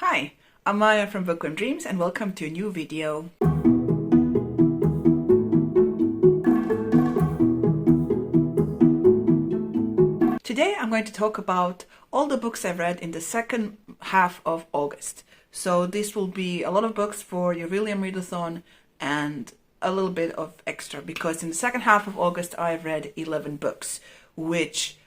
Hi, I'm Maya from Bookworm Dreams and welcome to a new video. Today I'm going to talk about all the books I've read in the second half of August. So this will be a lot of books for your Orilium readathon and a little bit of extra because in the second half of August I've read 11 books, which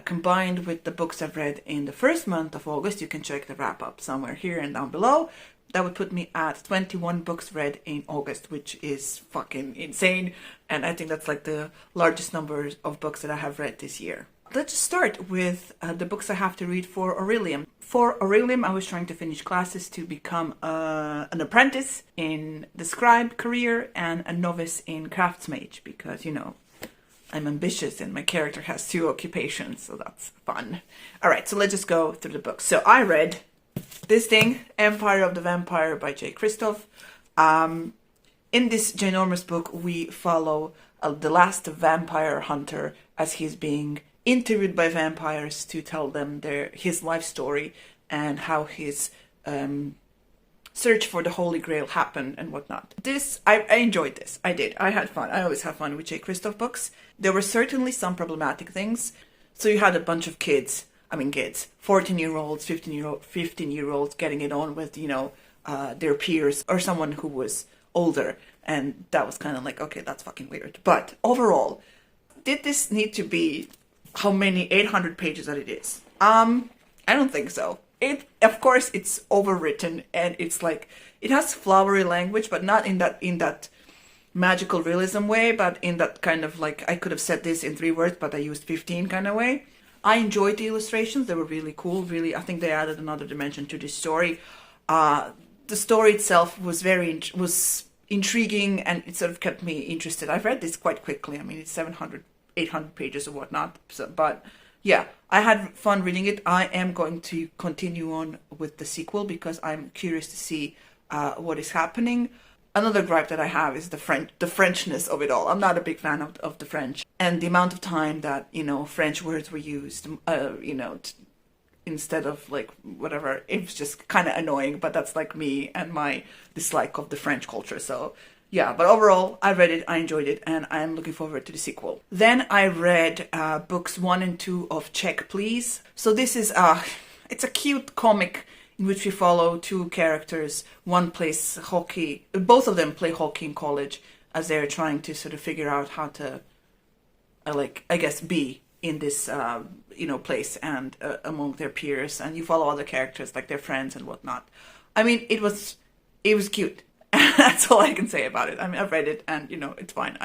combined with the books I've read in the first month of August, you can check the wrap up somewhere here and down below. That would put me at 21 books read in August, which is fucking insane. And I think that's like the largest number of books that I have read this year. Let's just start with the books I have to read for Orilium. For Orilium, I was trying to finish classes to become an apprentice in the scribe career and a novice in craftsmage because, you know, I'm ambitious and my character has 2 occupations, so that's fun. All right, so let's just go through the books. So I read this thing, Empire of the Vampire by J. Christoph. In this ginormous book, we follow the last vampire hunter as he's being interviewed by vampires to tell them his life story and how his search for the Holy Grail happened and whatnot. I enjoyed this. I did. I had fun. I always have fun with J. Christoph books. There were certainly some problematic things. So you had a bunch of kids, 14-year-olds, 15-year-olds getting it on with, their peers or someone who was older. And that was kind of like, okay, that's fucking weird. But overall, did this need to be how many 800 pages that it is? I don't think so. Of course, it's overwritten and it's like, it has flowery language, but not in that magical realism way, but in that kind of like, I could have said this in 3 words, but I used 15 kind of way. I enjoyed the illustrations. They were really cool. Really, I think they added another dimension to this story. The story itself was was intriguing and it sort of kept me interested. I've read this quite quickly. It's 700, 800 pages or whatnot. But yeah, I had fun reading it. I am going to continue on with the sequel because I'm curious to see what is happening. Another gripe that I have is the Frenchness of it all. I'm not a big fan of the French. And the amount of time that, French words were used, instead of like whatever. It was just kind of annoying, but that's like me and my dislike of the French culture. So yeah, but overall, I read it, I enjoyed it, and I'm looking forward to the sequel. Then I read books 1 and 2 of Check Please. So this is it's a cute comic in which we follow 2 characters. One plays hockey, both of them play hockey in college as they're trying to sort of figure out how to, be in this, place and among their peers. And you follow other characters, like their friends and whatnot. It was cute. That's all I can say about it. I've read it and, it's fine.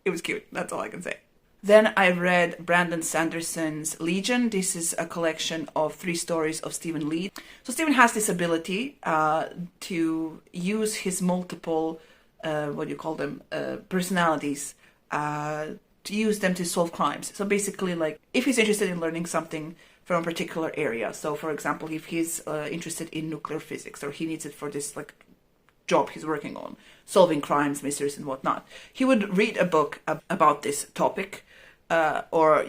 It was cute. That's all I can say. Then I read Brandon Sanderson's Legion. This is a collection of 3 stories of Stephen Lee. So Stephen has this ability to use his multiple, personalities, to use them to solve crimes. So basically, like, if he's interested in learning something from a particular area. So, for example, if he's interested in nuclear physics or he needs it for this, job he's working on, solving crimes, mysteries and whatnot, he would read a book about this topic or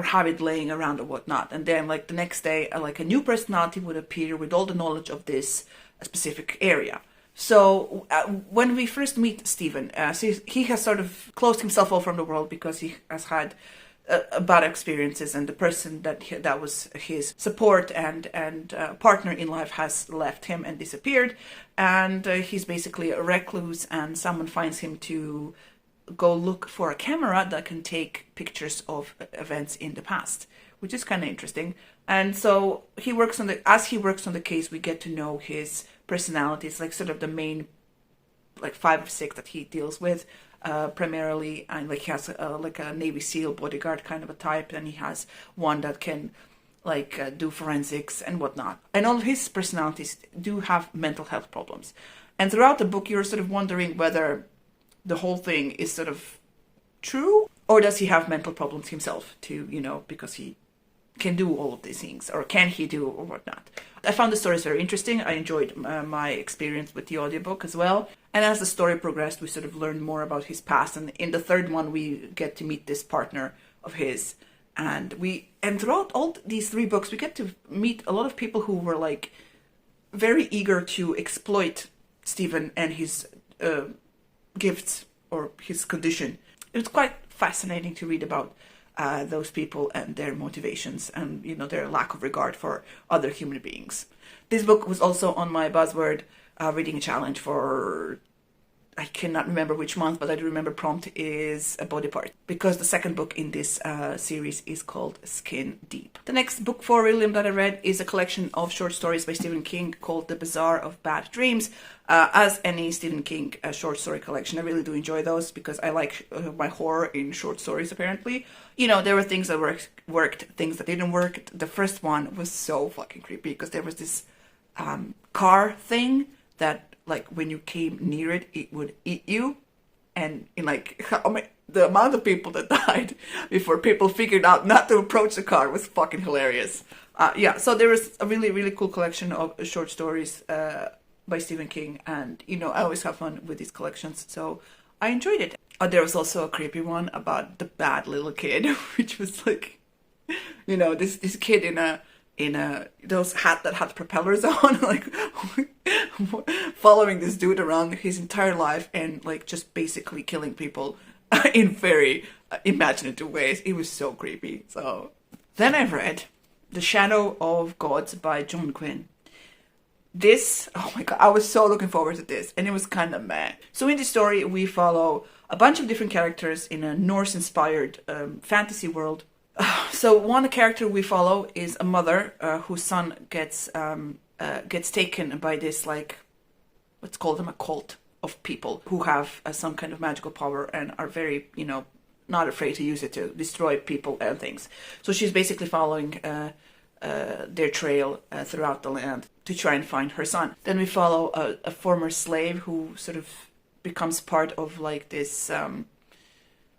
have it laying around or whatnot, and then like the next day a new personality would appear with all the knowledge of this specific area. So when we first meet Stephen, he has sort of closed himself off from the world because he has had bad experiences, and the person that was his support and partner in life has left him and disappeared, and he's basically a recluse, and someone finds him to go look for a camera that can take pictures of events in the past, which is kind of interesting. And so as he works on the case, we get to know his personalities, like sort of the main 5 or 6 that he deals with. Primarily, and he has a Navy SEAL bodyguard kind of a type, and he has one that can do forensics and whatnot. And all of his personalities do have mental health problems. And throughout the book, you're sort of wondering whether the whole thing is sort of true, or does he have mental problems himself too, because he can do all of these things, or can he do or whatnot. I found the stories very interesting. I enjoyed my experience with the audiobook as well. And as the story progressed, we sort of learned more about his past. And in the 3rd one, we get to meet this partner of his. And throughout all these 3 books, we get to meet a lot of people who were very eager to exploit Stephen and his gifts or his condition. It was quite fascinating to read about those people and their motivations and, you know, their lack of regard for other human beings. This book was also on my Buzzword reading challenge for, I cannot remember which month, but I do remember prompt is a body part, because the second book in this series is called Skin Deep. The next book for Orilium that I read is a collection of short stories by Stephen King called The Bazaar of Bad Dreams. As any Stephen King short story collection, I really do enjoy those because I like my horror in short stories, apparently. You know, there were things that worked, things that didn't work. The first one was so fucking creepy because there was this car thing that, like, when you came near it, it would eat you. And in like, the amount of people that died before people figured out not to approach the car was fucking hilarious. Yeah, so there was a really, really cool collection of short stories by Stephen King. And, you know, I always have fun with these collections, so I enjoyed it. There was also a creepy one about the bad little kid, which was like, you know, this kid in a those hat that had propellers on, like following this dude around his entire life and like just basically killing people in very imaginative ways. It was so creepy. So then I read The Shadow of Gods by John Quinn. This, oh my god, I was so looking forward to this, and it was kind of meh. So in this story we follow a bunch of different characters in a Norse-inspired fantasy world. So one character we follow is a mother whose son gets taken by this, like, let's call them a cult of people who have some kind of magical power and are very, you know, not afraid to use it to destroy people and things. So she's basically following their trail throughout the land to try and find her son. Then we follow a former slave who sort of becomes part of like this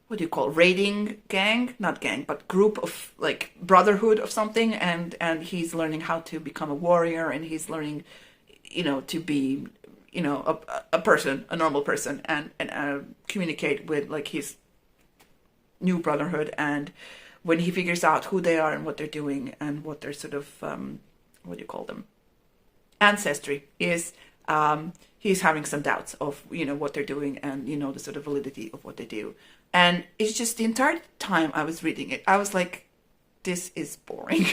what do you call, raiding gang, not gang, but group of like brotherhood of something, and he's learning how to become a warrior, and he's learning, you know, to be, you know, a person, a normal person, and communicate with like his new brotherhood. And when he figures out who they are and what they're doing and what their sort of what do you call them, ancestry is, he's having some doubts of, you know, what they're doing and, you know, the sort of validity of what they do. And it's just, the entire time I was reading it, I was like, this is boring.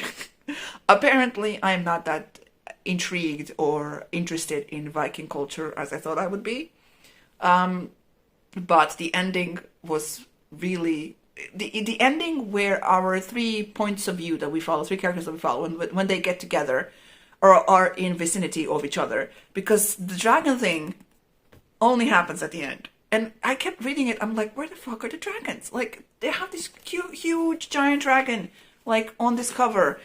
Apparently, I'm not that intrigued or interested in Viking culture as I thought I would be. But the ending was really... The ending where our 3 points of view that we follow, 3 characters that we follow, when they get together or are in vicinity of each other, because the dragon thing only happens at the end. And I kept reading it, I'm like, where the fuck are the dragons? Like, they have this huge giant dragon, like, on this cover.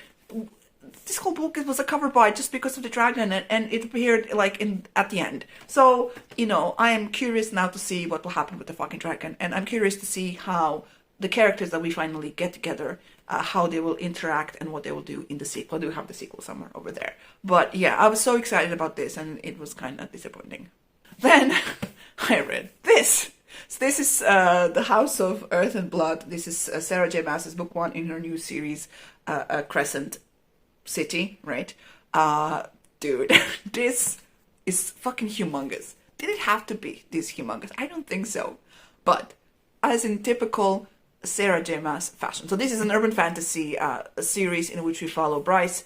This whole book was a cover by just because of the dragon, and it appeared, like, at the end. So, you know, I am curious now to see what will happen with the fucking dragon, and I'm curious to see how the characters that we finally get together, how they will interact and what they will do in the sequel. I do have the sequel somewhere over there. But yeah, I was so excited about this, and it was kind of disappointing. Then I read this. So this is The House of Earth and Blood. This is Sarah J. Maas's book 1 in her new series, Crescent City, right? Dude, this is fucking humongous. Did it have to be this humongous? I don't think so. But as in typical Sarah J. Maas fashion. So this is an urban fantasy series in which we follow Bryce.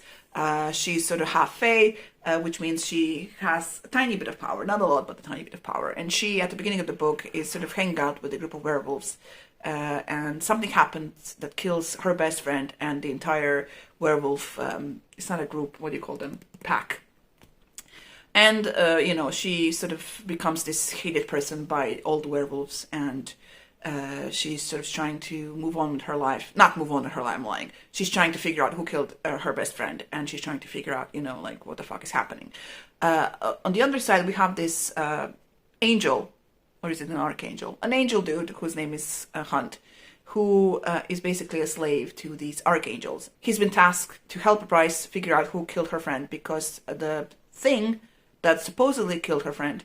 She's sort of half fae, which means she has a tiny bit of power. Not a lot, but a tiny bit of power. And she, at the beginning of the book, is sort of hanging out with a group of werewolves. And something happens that kills her best friend and the entire werewolf, it's not a group, what do you call them? Pack. And, you know, she sort of becomes this hated person by all the werewolves, and she's sort of trying to move on with her life. Not move on with her life, I'm lying. She's trying to figure out who killed her best friend, and she's trying to figure out, you know, like, what the fuck is happening. On the other side, we have this angel, or is it an archangel? An angel dude whose name is Hunt, who is basically a slave to these archangels. He's been tasked to help Bryce figure out who killed her friend, because the thing that supposedly killed her friend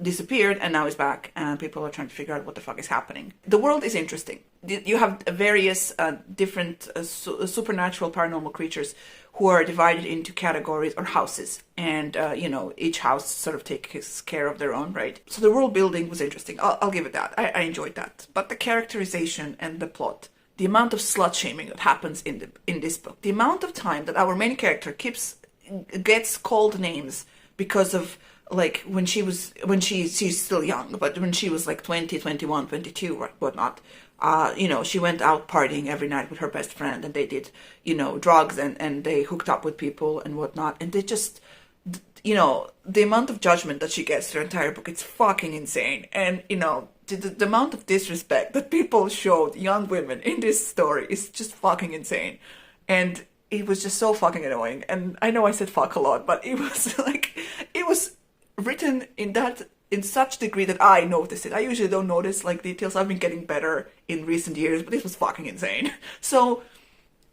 disappeared and now is back, and people are trying to figure out what the fuck is happening. The world is interesting. You have various different supernatural paranormal creatures who are divided into categories or houses, and you know, each house sort of takes care of their own, right? So the world building was interesting. I'll give it that. I enjoyed that. But the characterization and the plot, the amount of slut shaming that happens in this book, the amount of time that our main character gets called names because of, like, she's still young, but when she was like 20, 21, 22, or whatnot, you know, she went out partying every night with her best friend, and they did, you know, drugs, and they hooked up with people and whatnot, and they just, you know, the amount of judgment that she gets through the entire book, it's fucking insane. And, you know, the amount of disrespect that people showed young women in this story is just fucking insane. And it was just so fucking annoying. And I know I said fuck a lot, but it was like, it was written in such degree that I noticed it. I usually don't notice like details. I've been getting better in recent years, but this was fucking insane. So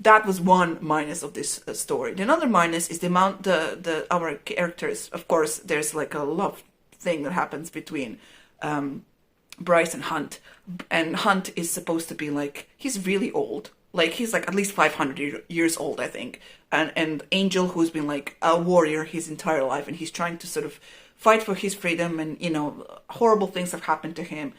that was one minus of this story. The another minus is the amount our characters. Of course, there's like a love thing that happens between Bryce and Hunt, and Hunt is supposed to be like, he's really old. Like, he's like at least 500 years old, I think. And Angel, who's been like a warrior his entire life, and he's trying to sort of fight for his freedom, and, you know, horrible things have happened to him.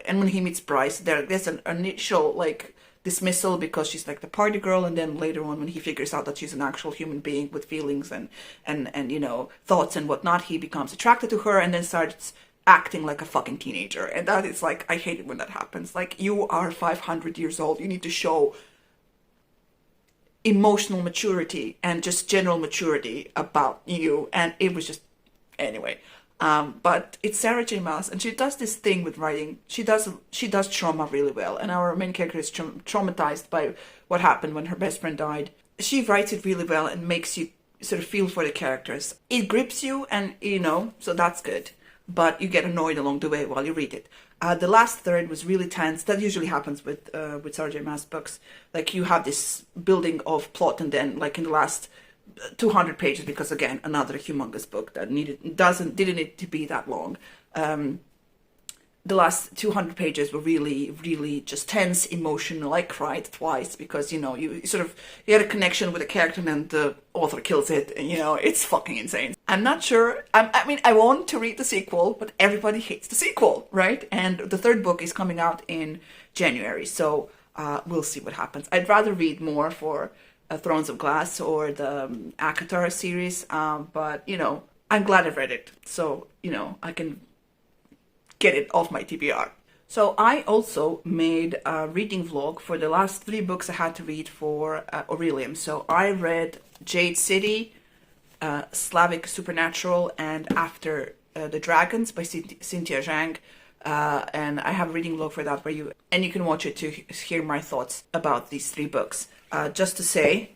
And when he meets Bryce, there's an initial like dismissal because she's like the party girl, and then later on when he figures out that she's an actual human being with feelings and you know, thoughts and whatnot, he becomes attracted to her and then starts acting like a fucking teenager. And that is like, I hate it when that happens. Like, you are 500 years old, you need to show emotional maturity and just general maturity about you. And it was just, anyway. But it's Sarah J. Maas, and she does this thing with writing. She does trauma really well, and our main character is traumatized by what happened when her best friend died. She writes it really well and makes you sort of feel for the characters. It grips you, and, you know, so that's good. But you get annoyed along the way while you read it. The last third was really tense. That usually happens with Sarah J. Maas books. Like, you have this building of plot, and then, like, in the last 200 pages, because again, another humongous book that didn't need to be that long. The last 200 pages were really, really just tense, emotional. I cried twice because, you know, you had a connection with a character, and then the author kills it, and, you know, it's fucking insane. I'm not sure. I mean, I want to read the sequel, but everybody hates the sequel, right? And the third book is coming out in January, so we'll see what happens. I'd rather read more for Thrones of Glass or the Akatar series, but, you know, I'm glad I've read it, so, you know, I can get it off my TBR. So I also made a reading vlog for the last 3 books I had to read for Orilium. So I read Jade City, Slavic Supernatural, and After the Dragons by Cynthia Zhang. And I have a reading vlog for that you can watch it to hear my thoughts about these 3 books. Just to say,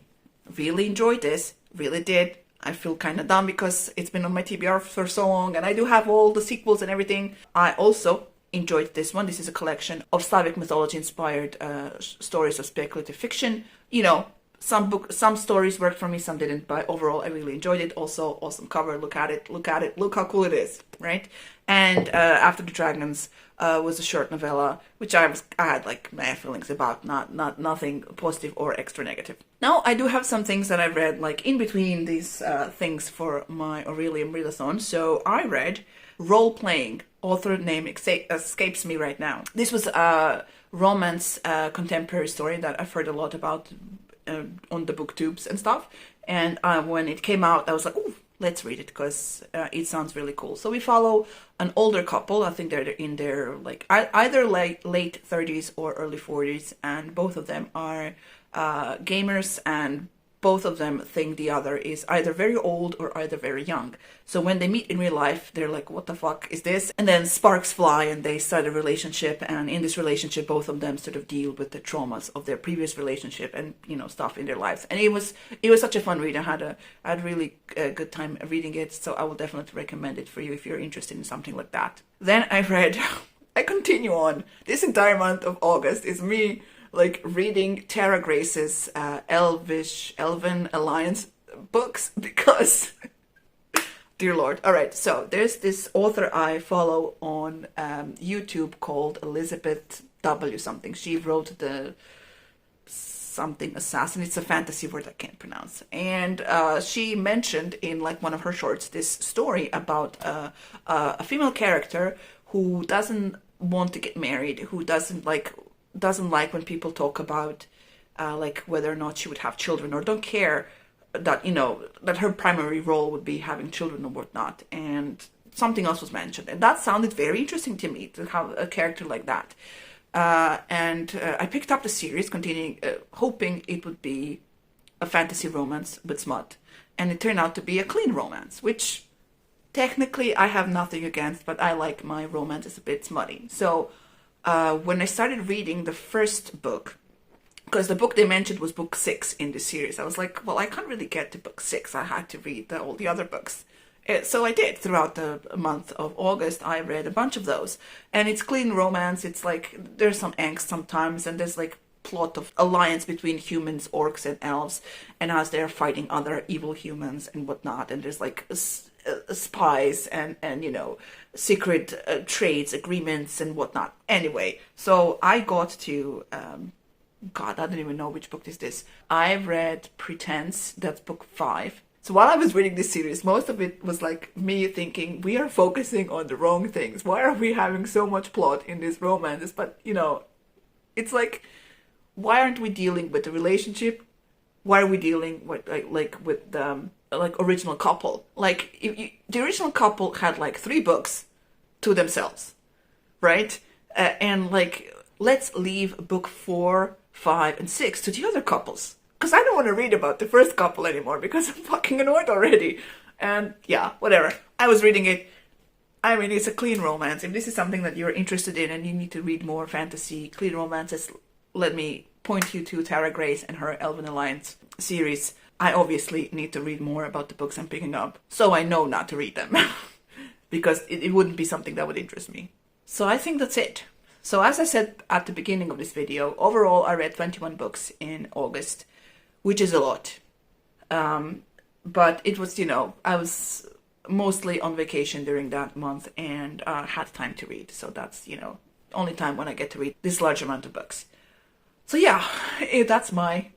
really enjoyed this, really did. I feel kind of dumb because it's been on my TBR for so long, and I do have all the sequels and everything. I also enjoyed this one. This is a collection of Slavic mythology-inspired stories of speculative fiction. You know, some stories worked for me, some didn't, but overall I really enjoyed it. Also, awesome cover. Look at it. Look how cool it is, right? And After the Dragons was a short novella, which I had like my feelings about, nothing positive or extra negative. Now, I do have some things that I read like in between these things for my Orilium readathon. So I read Role Playing. Author name escapes me right now. This was a romance contemporary story that I've heard a lot about on the booktubes and stuff. And when it came out, I was like, ooh, let's read it because it sounds really cool. So we follow an older couple. I think they're in their like either late 30s or early 40s, and both of them are gamers, and both of them think the other is either very old or either very young. So when they meet in real life, they're like, what the fuck is this? And then sparks fly and they start a relationship. And in this relationship, both of them sort of deal with the traumas of their previous relationship and, you know, stuff in their lives. And it was such a fun read. I had a really good time reading it. So I will definitely recommend it for you if you're interested in something like that. Then I continue on. This entire month of August is me like reading Tara Grace's Elven Alliance books, because Dear Lord. All right, so there's this author I follow on YouTube called Elizabeth W. something. She wrote the something assassin. It's a fantasy word I can't pronounce. And she mentioned in like one of her shorts this story about a female character who doesn't want to get married, who doesn't like when people talk about like whether or not she would have children, or don't care that, you know, that her primary role would be having children or whatnot. And something else was mentioned, and that sounded very interesting to me, to have a character like that. I picked up the series, continuing, hoping it would be a fantasy romance with smut, and it turned out to be a clean romance, which technically I have nothing against, but I like my romances a bit smutty. So when I started reading the first book, because the book they mentioned was book 6 in the series, I was like, well, I can't really get to book 6. I had to read all the other books. So I did. Throughout the month of August, I read a bunch of those. And it's clean romance. It's like, there's some angst sometimes, and there's like plot of alliance between humans, orcs, and elves, and as they're fighting other evil humans and whatnot. And there's like spies and you know, secret trades, agreements, and whatnot. Anyway, so I got to... God, I don't even know which book is this. I read Pretense, that's book 5. So while I was reading this series, most of it was like me thinking, we are focusing on the wrong things. Why are we having so much plot in this romance? But, you know, it's like, why aren't we dealing with the relationship? Why are we dealing with with the original couple? Like, the original couple had like 3 books to themselves, right? And like, let's leave book 4, 5, and 6 to the other couples. Because I don't want to read about the first couple anymore, because I'm fucking annoyed already. And yeah, whatever. I was reading it. I mean, it's a clean romance. If this is something that you're interested in and you need to read more fantasy, clean romances, let me point you to Tara Grace and her Elven Alliance series. I obviously need to read more about the books I'm picking up, so I know not to read them. Because it wouldn't be something that would interest me. So I think that's it. So as I said at the beginning of this video, overall I read 21 books in August, which is a lot. But it was, you know, I was mostly on vacation during that month and had time to read. So that's, you know, only time when I get to read this large amount of books. So yeah, that's my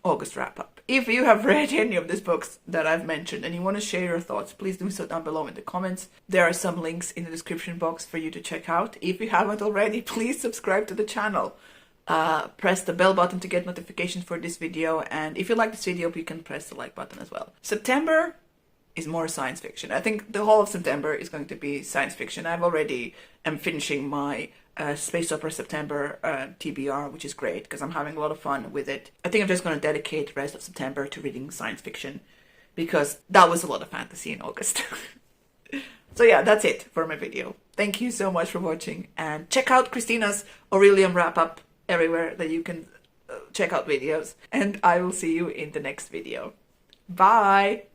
August wrap up. If you have read any of these books that I've mentioned and you want to share your thoughts, please do so down below in the comments. There are some links in the description box for you to check out. If you haven't already, please subscribe to the channel. Press the bell button to get notifications for this video, and if you like this video, you can press the like button as well. September is more science fiction. I think the whole of September is going to be science fiction. I've already am finishing my Space Opera September TBR, which is great because I'm having a lot of fun with it. I think I'm just going to dedicate the rest of September to reading science fiction because that was a lot of fantasy in August. So yeah, that's it for my video. Thank you so much for watching, and check out Christina's Orilium wrap-up everywhere that you can check out videos, and I will see you in the next video. Bye!